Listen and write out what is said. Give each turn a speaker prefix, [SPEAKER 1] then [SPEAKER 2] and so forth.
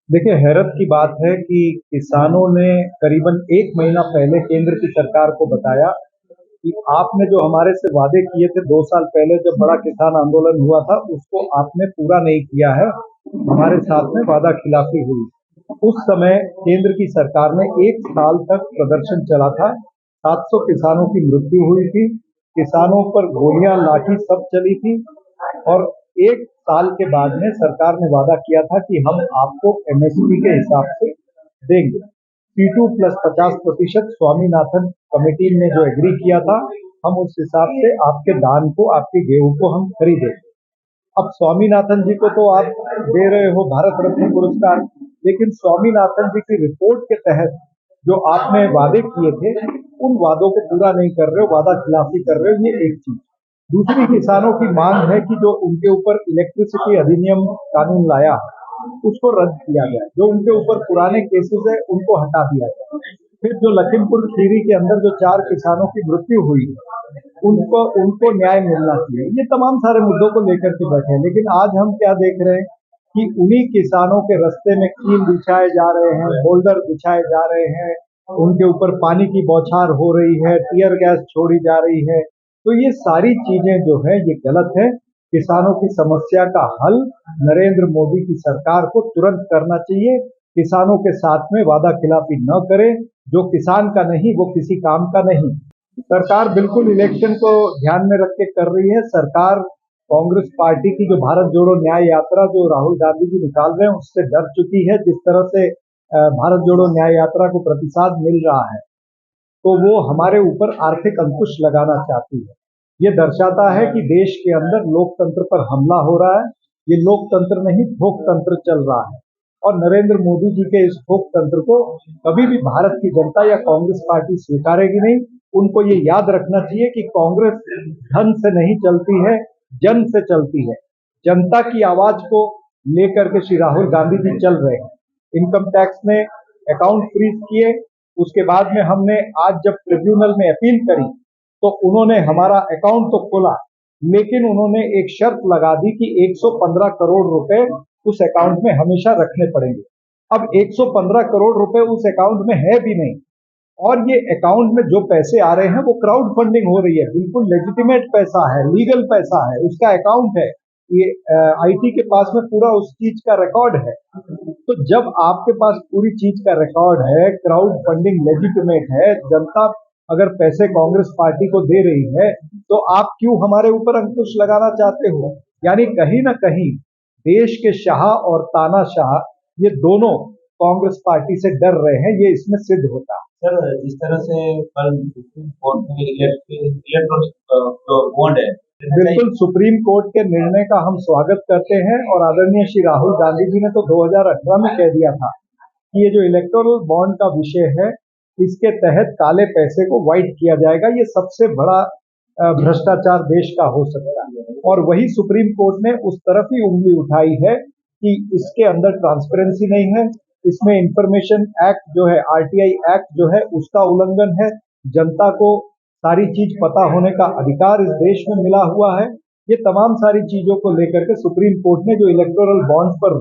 [SPEAKER 1] देखिए, हैरत की बात है कि किसानों ने करीबन 1 महीना पहले केंद्र की सरकार को बताया कि आपने जो हमारे से वादे किए थे 2 साल पहले जब बड़ा किसान आंदोलन हुआ था, उसको आपने पूरा नहीं किया है। हमारे साथ में वादा खिलाफी हुई। उस समय केंद्र की सरकार ने 1 साल तक प्रदर्शन चला था। 700 किसानों की मृत्यु हुई थी। किसानों पर गोलियां, लाठी सब चली थी। और 1 साल के बाद में सरकार ने वादा किया था कि हम आपको एमएसपी के हिसाब से देंगे। P2 प्लस 50% स्वामीनाथन कमेटी ने जो एग्री किया था, हम उस हिसाब से आपके धान को, आपकी गेहूं को हम खरीदे। अब स्वामीनाथन जी को तो आप दे रहे हो भारत रत्न पुरस्कार, लेकिन स्वामीनाथन जी की रिपोर्ट के तहत जो आपने वादे किए थे, उन वादों को पूरा नहीं कर रहे हो, वादा खिलाफी कर रहे हो, ये एक चीज। दूसरी, किसानों की मांग है कि जो उनके ऊपर इलेक्ट्रिसिटी अधिनियम कानून लाया, उसको रद्द किया जाए। जो उनके ऊपर पुराने केसेस है, उनको हटा दिया जाए। फिर जो लखीमपुर खीरी के अंदर जो 4 किसानों की मृत्यु हुई, उनको उनको न्याय मिलना चाहिए। ये तमाम सारे मुद्दों को लेकर के बैठे हैं, लेकिन आज हम क्या देख रहे हैं कि उन्हीं किसानों के रास्ते में कील बिछाए जा रहे हैं, बोल्डर बिछाए जा रहे हैं, उनके ऊपर पानी की बौछार हो रही है, टीयर गैस छोड़ी जा रही है। तो ये सारी चीजें जो है ये गलत है। किसानों की समस्या का हल नरेंद्र मोदी की सरकार को तुरंत करना चाहिए। किसानों के साथ में वादा खिलाफी न करे। जो किसान का नहीं वो किसी काम का नहीं। सरकार बिल्कुल इलेक्शन को ध्यान में रख के कर रही है। सरकार कांग्रेस पार्टी की जो भारत जोड़ो न्याय यात्रा जो राहुल गांधी जी निकाल रहे हैं, उससे डर चुकी है। जिस तरह से भारत जोड़ो न्याय यात्रा को प्रतिसाद मिल रहा है, तो वो हमारे ऊपर आर्थिक अंकुश लगाना चाहती है। ये दर्शाता है कि देश के अंदर लोकतंत्र पर हमला हो रहा है। ये लोकतंत्र नहीं, थोकतंत्र चल रहा है। और नरेंद्र मोदी जी के इस थोकतंत्र को कभी भी भारत की जनता या कांग्रेस पार्टी स्वीकारेगी नहीं। उनको ये याद रखना चाहिए कि कांग्रेस धन से नहीं चलती है, जन से चलती है। जनता की आवाज को लेकर के श्री राहुल गांधी जी चल रहे हैं। इनकम टैक्स ने अकाउंट फ्रीज किए, उसके बाद में हमने आज जब ट्रिब्यूनल में अपील करी, तो उन्होंने हमारा अकाउंट तो खोला, लेकिन उन्होंने एक शर्त लगा दी कि 115 करोड़ रुपए उस अकाउंट में हमेशा रखने पड़ेंगे। अब 115 करोड़ रुपए उस अकाउंट में है भी नहीं, और ये अकाउंट में जो पैसे आ रहे हैं वो क्राउड फंडिंग हो रही है। बिल्कुल लेजिटिमेट पैसा है, लीगल पैसा है, उसका अकाउंट है। ये आईटी के पास में पूरा उस चीज का रिकॉर्ड है। तो जब आपके पास पूरी चीज का रिकॉर्ड है, क्राउड फंडिंग लेजिटिमेट है, जनता अगर पैसे कांग्रेस पार्टी को दे रही है, तो आप क्यों हमारे ऊपर अंकुश लगाना चाहते हो? यानी कहीं ना कहीं देश के शाह और तानाशाह, ये दोनों कांग्रेस पार्टी से डर रहे हैं। ये इसमें सिद्ध होता है।
[SPEAKER 2] सर, जिस तरह से कल सुप्रीम कोर्ट में इलेक्ट्रॉनिक जो बॉन्ड है,
[SPEAKER 1] बिल्कुल, सुप्रीम कोर्ट के निर्णय का हम स्वागत करते हैं। और आदरणीय श्री राहुल गांधी जी ने तो 2018 में कह दिया था कि ये जो इलेक्टोरल बॉन्ड का विषय है, इसके तहत काले पैसे को व्हाइट किया जाएगा। ये सबसे बड़ा भ्रष्टाचार देश का हो सकता है। और वही सुप्रीम कोर्ट ने उस तरफ ही उंगली उठाई है कि इसके अंदर ट्रांसपेरेंसी नहीं है, इसमें इंफॉर्मेशन एक्ट जो है, आरटीआई एक्ट जो है, उसका उल्लंघन है। जनता को सारी चीज पता होने का अधिकार इस देश में मिला हुआ है। ये तमाम सारी चीजों को लेकर के सुप्रीम कोर्ट ने जो इलेक्टोरल बॉन्ड्स पर